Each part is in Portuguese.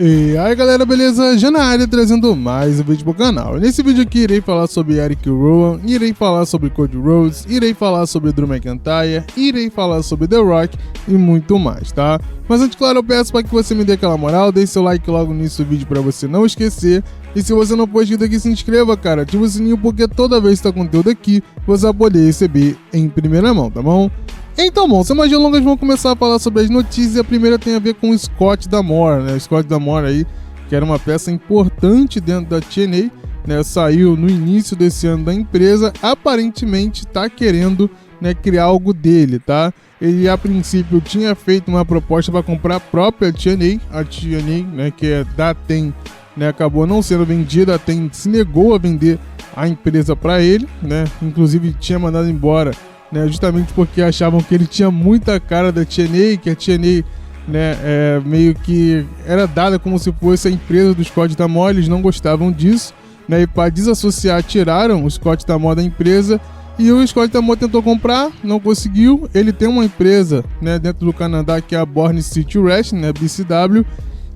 E aí galera, beleza? Já na área trazendo mais um vídeo pro canal. Nesse vídeo aqui irei falar sobre Eric Rowan, irei falar sobre Cody Rhodes, irei falar sobre Drew McIntyre, irei falar sobre The Rock e muito mais, tá? Mas antes, claro, eu peço para que você me dê aquela moral, deixe seu like logo no início do vídeo para você não esquecer. E se você não for inscrito aqui, se inscreva, cara, ativa o sininho porque toda vez que tá conteúdo aqui, você vai poder receber em primeira mão, tá bom? Então, bom, sem mais delongas, vamos começar a falar sobre as notícias. A primeira tem a ver com o Scott D'Amore, né? O Scott D'Amore aí, que era uma peça importante dentro da TNA, né? Saiu no início desse ano da empresa, aparentemente tá querendo, né, criar algo dele, tá? Ele a princípio tinha feito uma proposta para comprar a própria TNA, a TNA, né, que é da TEM, né, acabou não sendo vendida, a TEM se negou a vender a empresa para ele, né? Inclusive tinha mandado embora, né, justamente porque achavam que ele tinha muita cara da TNA, que a TNA, né, meio que era dada como se fosse a empresa do Scott D'Amore. Eles não gostavam disso, né, e para desassociar tiraram o Scott D'Amore da empresa, e o Scott D'Amore tentou comprar, não conseguiu. Ele tem uma empresa, né, dentro do Canadá, que é a Bourne City Wrestling, né, BCW,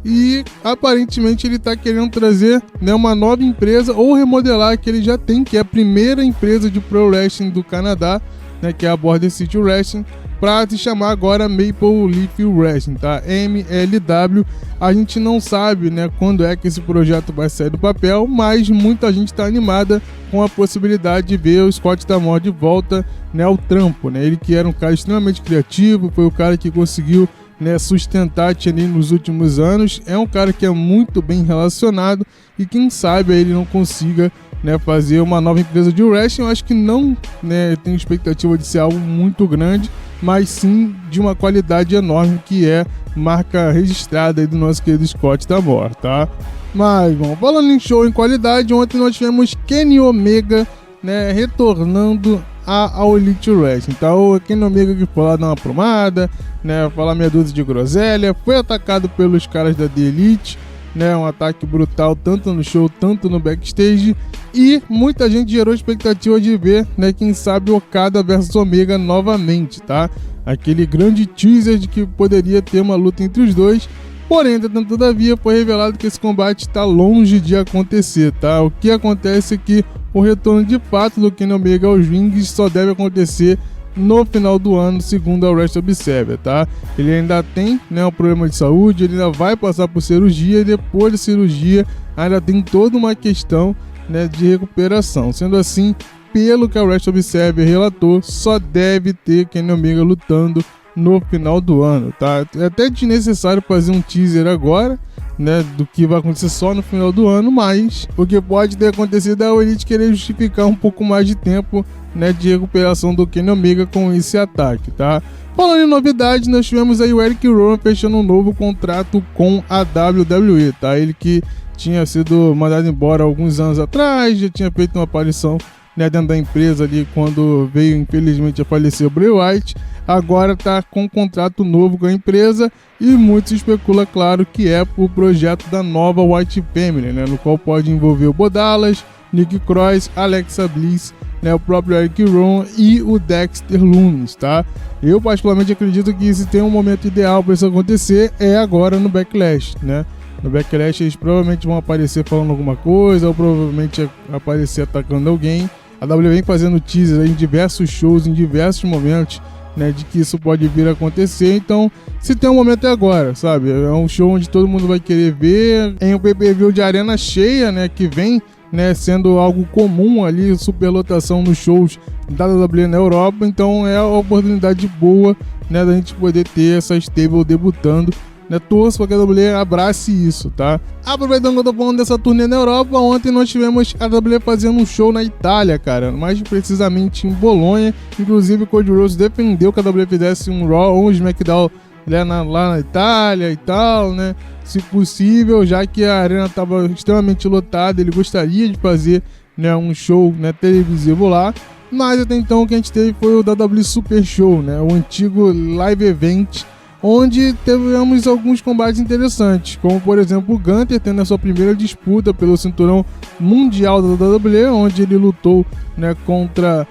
e aparentemente ele está querendo trazer, né, uma nova empresa ou remodelar a que ele já tem, que é a primeira empresa de pro wrestling do Canadá, né, que é a Bourne City Wrestling, para se chamar agora Maple Leaf Wrestling, tá? MLW. A gente não sabe, né, quando é que esse projeto vai sair do papel, mas muita gente está animada com a possibilidade de ver o Scott D'Amore de volta, né, ao trampo, né? Ele que era um cara extremamente criativo, foi o cara que conseguiu, né, sustentar a TNA nos últimos anos, é um cara que é muito bem relacionado e quem sabe ele não consiga, né, fazer uma nova empresa de wrestling. Eu acho que não, né, tenho expectativa de ser algo muito grande, mas sim de uma qualidade enorme, que é marca registrada aí do nosso querido Scott D'Amore, tá? Mas, bom, falando em show em qualidade, ontem nós tivemos Kenny Omega, né, retornando ao Elite Wrestling, tá? O Kenny Omega que foi lá dar uma promada, né, falar meia dúzia de groselha, foi atacado pelos caras da The Elite, né, um ataque brutal tanto no show, tanto no backstage, e muita gente gerou expectativa de ver, né, quem sabe Okada versus Omega novamente, tá? Aquele grande teaser de que poderia ter uma luta entre os dois, porém, todavia, foi revelado que esse combate está longe de acontecer, tá? O que acontece é que o retorno de fato do Kenny Omega aos rings só deve acontecer no final do ano, segundo a Wrestling Observer, tá? Ele ainda tem, né, um problema de saúde, ele ainda vai passar por cirurgia, e depois da cirurgia ainda tem toda uma questão, né, de recuperação. Sendo assim, pelo que a Wrestling Observer relatou, só deve ter Kenny Omega lutando no final do ano, tá? É até desnecessário fazer um teaser agora, né, do que vai acontecer só no final do ano, mas o que pode ter acontecido é a Elite querer justificar um pouco mais de tempo, né, de recuperação do Kenny Omega com esse ataque, tá? Falando em novidades, nós tivemos aí o Eric Rowan fechando um novo contrato com a WWE, tá? Ele que tinha sido mandado embora alguns anos atrás, já tinha feito uma aparição, né, dentro da empresa ali quando veio infelizmente a falecer o Bray Wyatt. Agora está com um contrato novo com a empresa e muito se especula, claro, que é o projeto da nova White Family, né, no qual pode envolver o Bo Dallas, Nick Cross, Alexa Bliss, né, o próprio Eric Rowan e o Dexter Lumis, tá? Eu particularmente acredito que se tem um momento ideal para isso acontecer é agora no Backlash, né? No Backlash eles provavelmente vão aparecer falando alguma coisa, ou provavelmente aparecer atacando alguém. A WWE vem fazendo teasers em diversos shows, em diversos momentos, né, de que isso pode vir a acontecer. Então, se tem um momento é agora, sabe? É um show onde todo mundo vai querer ver, em um pay-per-view de arena cheia, né, que vem, né, sendo algo comum ali, superlotação nos shows da WWE na Europa. Então é uma oportunidade boa, né, da gente poder ter essa stable debutando, né? Torço para que a WWE abrace isso, tá? Aproveitando que eu tô falando dessa turnê na Europa, ontem nós tivemos a WWE fazendo um show na Itália, cara, mais precisamente em Bolonha. Inclusive o Cody Rhodes defendeu que a WWE fizesse um Raw ou um SmackDown, né, lá na Itália e tal, né, se possível, já que a arena estava extremamente lotada. Ele gostaria de fazer, né, um show, né, televisivo lá, mas até então o que a gente teve foi o WWE Super Show, né, o antigo live event, onde tivemos alguns combates interessantes, como por exemplo o Gunther tendo a sua primeira disputa pelo cinturão mundial da WWE, onde ele lutou, né, contra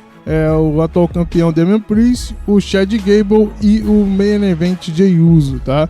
o atual campeão Damian Priest, o Chad Gable e o main event Jey Uso, tá?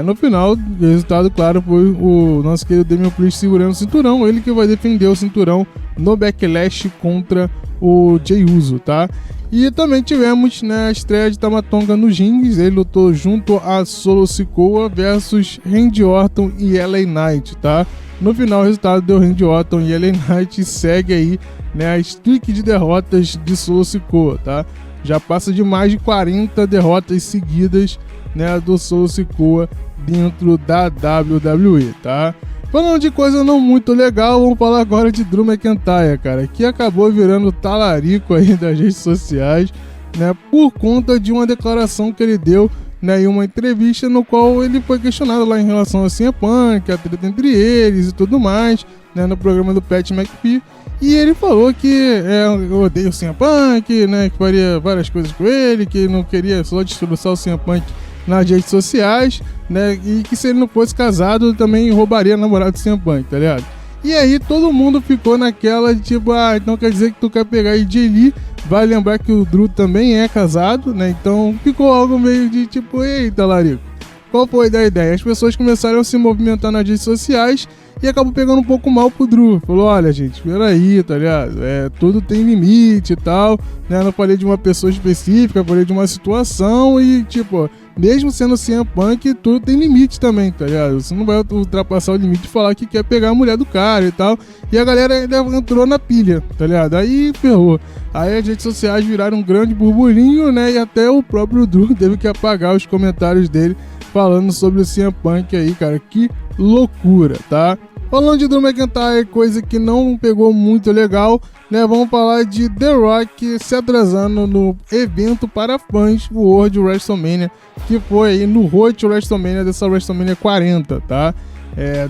No final, o resultado, claro, foi o nosso querido Damian Priest segurando o cinturão, ele que vai defender o cinturão no Backlash contra o Jey Uso, tá? E também tivemos, né, a estreia de Tama Tonga nos rings. Ele lutou junto a Solo Sikoa versus Randy Orton e LA Knight, tá? No final, o resultado deu Randy Orton e LA Knight, segue aí, né, a streak de derrotas de Solo Sikoa, tá? Já passa de mais de 40 derrotas seguidas, né, do Solo Sikoa dentro da WWE, tá? Falando de coisa não muito legal, vamos falar agora de Drew McIntyre, cara, que acabou virando talarico aí das redes sociais, né, por conta de uma declaração que ele deu, né, em uma entrevista no qual ele foi questionado lá em relação a CM Punk, a treta entre eles e tudo mais, né, no programa do Pat McAfee, e ele falou que eu odeio o CM Punk, né, que faria várias coisas com ele, que não queria só destroçar o CM Punk nas redes sociais, né, e que se ele não fosse casado também roubaria a namorada do CM Punk, tá ligado? E aí todo mundo ficou naquela de tipo, então quer dizer que tu quer pegar AJ Lee, vai lembrar que o Drew também é casado, né, então ficou algo meio de tipo, eita larico, qual foi da ideia? As pessoas começaram a se movimentar nas redes sociais e acabou pegando um pouco mal pro Drew. Falou, olha gente, peraí, tá ligado? Tudo tem limite e tal, né? Não falei de uma pessoa específica, falei de uma situação e, tipo, mesmo sendo CM Punk, tudo tem limite também, tá ligado? Você não vai ultrapassar o limite de falar que quer pegar a mulher do cara e tal. E a galera ainda entrou na pilha, tá ligado? Aí ferrou. Aí as redes sociais viraram um grande burburinho, né? E até o próprio Drew teve que apagar os comentários dele falando sobre o CM Punk aí, cara. Que loucura, tá? Falando de Drew McIntyre, coisa que não pegou muito legal, né? Vamos falar de The Rock se atrasando no evento para fãs, o World WrestleMania, que foi aí no Road to WrestleMania dessa WrestleMania 40, tá?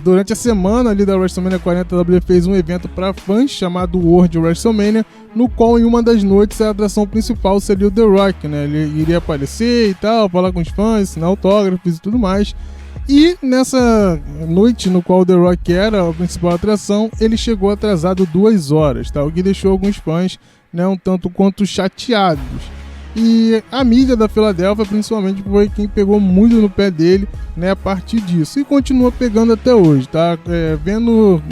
Durante a semana ali da WrestleMania 40, a WWE fez um evento para fãs chamado World WrestleMania, no qual em uma das noites a atração principal seria o The Rock, né? Ele iria aparecer e tal, falar com os fãs, assinar autógrafos e tudo mais. E nessa noite no qual o The Rock era a principal atração, ele chegou atrasado 2 horas, tá? O que deixou alguns fãs, né, um tanto quanto chateados. E a mídia da Filadélfia, principalmente, foi quem pegou muito no pé dele, né, a partir disso. E continua pegando até hoje, tá? Vendo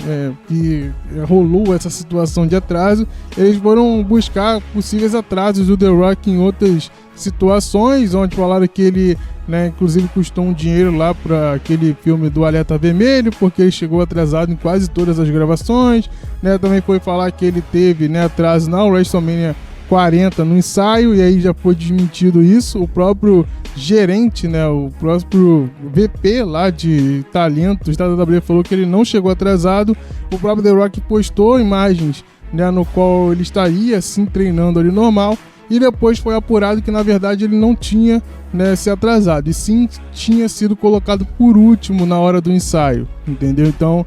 que rolou essa situação de atraso, eles foram buscar possíveis atrasos do The Rock em outras situações, onde falaram que ele, né, inclusive custou um dinheiro lá para aquele filme do Alerta Vermelho, porque ele chegou atrasado em quase todas as gravações, né? Também foi falar que ele teve, né, atraso na WrestleMania 40 no ensaio, e aí já foi desmentido isso. O próprio gerente, né, o próprio VP lá de talentos da WWE falou que ele não chegou atrasado. O próprio The Rock postou imagens, né, no qual ele estaria assim treinando ali normal, e depois foi apurado que na verdade ele não tinha, né, se atrasado, e sim tinha sido colocado por último na hora do ensaio, entendeu? Então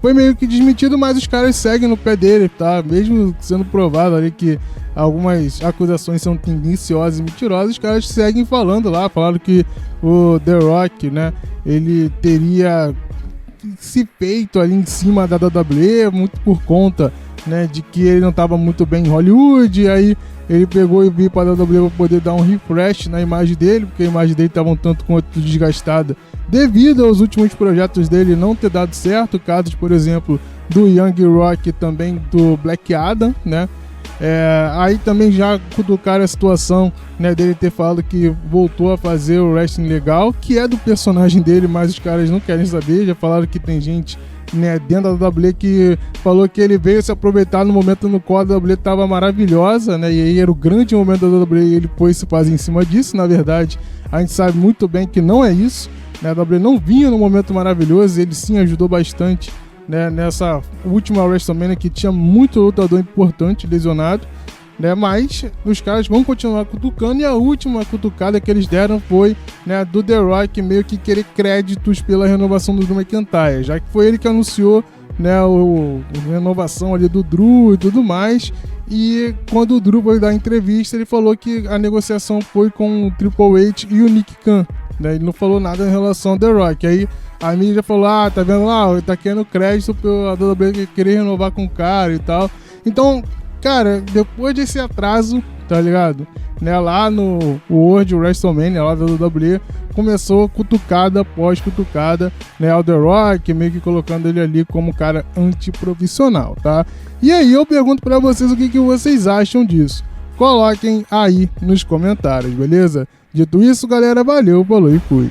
foi meio que desmentido, mas os caras seguem no pé dele, tá? Mesmo sendo provado ali que algumas acusações são tendenciosas e mentirosas, os caras seguem falando lá, falaram que o The Rock, né, ele teria se feito ali em cima da WWE, muito por conta, né, de que ele não estava muito bem em Hollywood, e aí ele pegou e veio para a WWE para poder dar um refresh na imagem dele, porque a imagem dele estava um tanto quanto desgastada devido aos últimos projetos dele não ter dado certo, casos, por exemplo, do Young Rock e também do Black Adam, né? Aí também já cutucaram a situação, né, dele ter falado que voltou a fazer o wrestling legal, que é do personagem dele, mas os caras não querem saber. Já falaram que tem gente, né, dentro da WWE que falou que ele veio se aproveitar no momento no qual a WWE estava maravilhosa, né, e aí era o grande momento da WWE e ele foi se fazer em cima disso. Na verdade, a gente sabe muito bem que não é isso, né, a WWE não vinha no momento maravilhoso, ele sim ajudou bastante, né, nessa última WrestleMania que tinha muito lutador importante lesionado, né, mas os caras vão continuar cutucando, e a última cutucada que eles deram foi, né, do The Rock meio que querer créditos pela renovação do Drew McIntyre, já que foi ele que anunciou, né, a renovação ali do Drew e tudo mais. E quando o Drew foi dar a entrevista, ele falou que a negociação foi com o Triple H e o Nick Khan, né, ele não falou nada em relação ao The Rock. Aí a mídia falou, tá vendo lá, ele tá querendo crédito pela WWE querer renovar com o cara e tal. Então, cara, depois desse atraso, tá ligado? Né, lá no World WrestleMania, lá da WWE, começou cutucada após cutucada, né, o The Rock meio que colocando ele ali como cara antiprofissional, tá? E aí eu pergunto pra vocês o que vocês acham disso. Coloquem aí nos comentários, beleza? Dito isso, galera, valeu, falou e fui.